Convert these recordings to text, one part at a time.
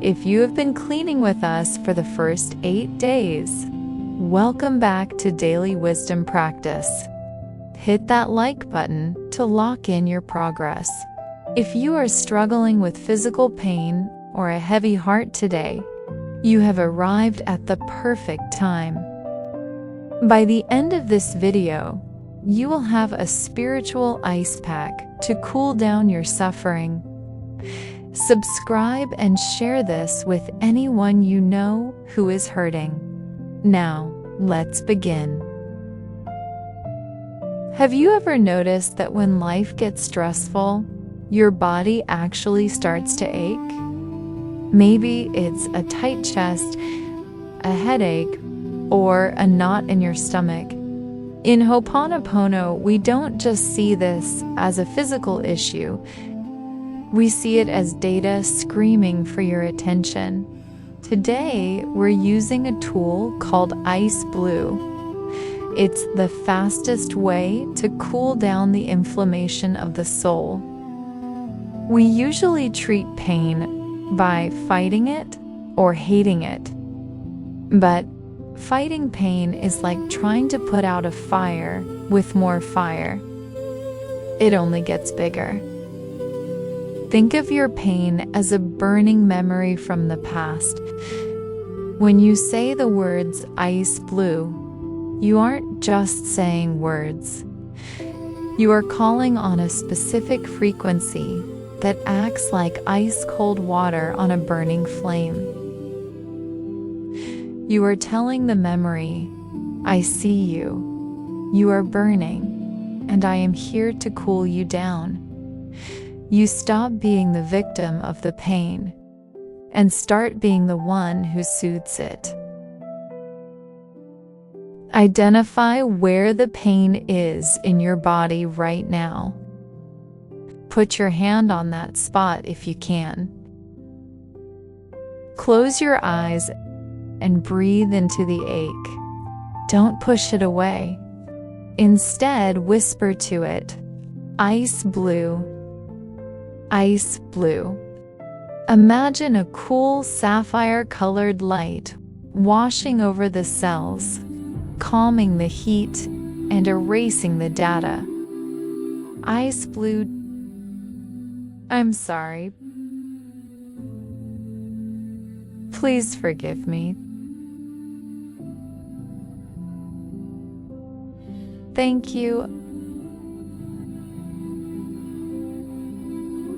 If you have been cleaning with us for the first 8 days, welcome back to Daily Wisdom Practice. Hit that like button to lock in your progress. If you are struggling with physical pain or a heavy heart today, you have arrived at the perfect time. By the end of this video, you will have a spiritual ice pack to cool down your suffering. Subscribe and share this with anyone you know who is hurting. Now, let's begin. Have you ever noticed that when life gets stressful, your body actually starts to ache? Maybe it's a tight chest, a headache, or a knot in your stomach. In Ho'oponopono, we don't just see this as a physical issue. We see it as data screaming for your attention. Today, we're using a tool called Ice Blue. It's the fastest way to cool down the inflammation of the soul. We usually treat pain by fighting it or hating it. But fighting pain is like trying to put out a fire with more fire. It only gets bigger. Think of your pain as a burning memory from the past. When you say the words ice blue, you aren't just saying words. You are calling on a specific frequency that acts like ice-cold water on a burning flame. You are telling the memory, I see you. You are burning, and I am here to cool you down. You stop being the victim of the pain and start being the one who soothes it. Identify where the pain is in your body right now. Put your hand on that spot if you can. Close your eyes and breathe into the ache. Don't push it away. Instead, whisper to it, ice blue. Ice blue. Imagine a cool sapphire-colored light washing over the cells, calming the heat and erasing the data. Ice blue. I'm sorry. Please forgive me. Thank you.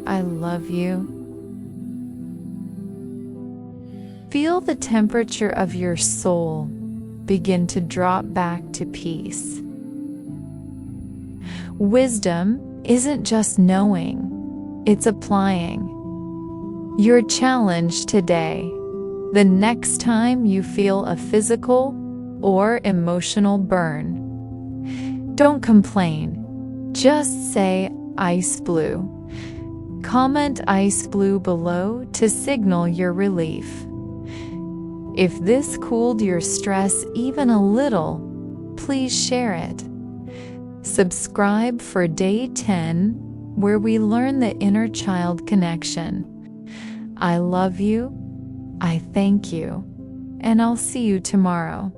I love you. Feel the temperature of your soul begin to drop back to peace. Wisdom isn't just knowing, it's applying. Your challenge today, the next time you feel a physical or emotional burn, don't complain, just say ice blue. Comment ice blue below to signal your relief. If this cooled your stress even a little, please share it. Subscribe for day 10, where we learn the inner child connection. I love you, I thank you, and I'll see you tomorrow.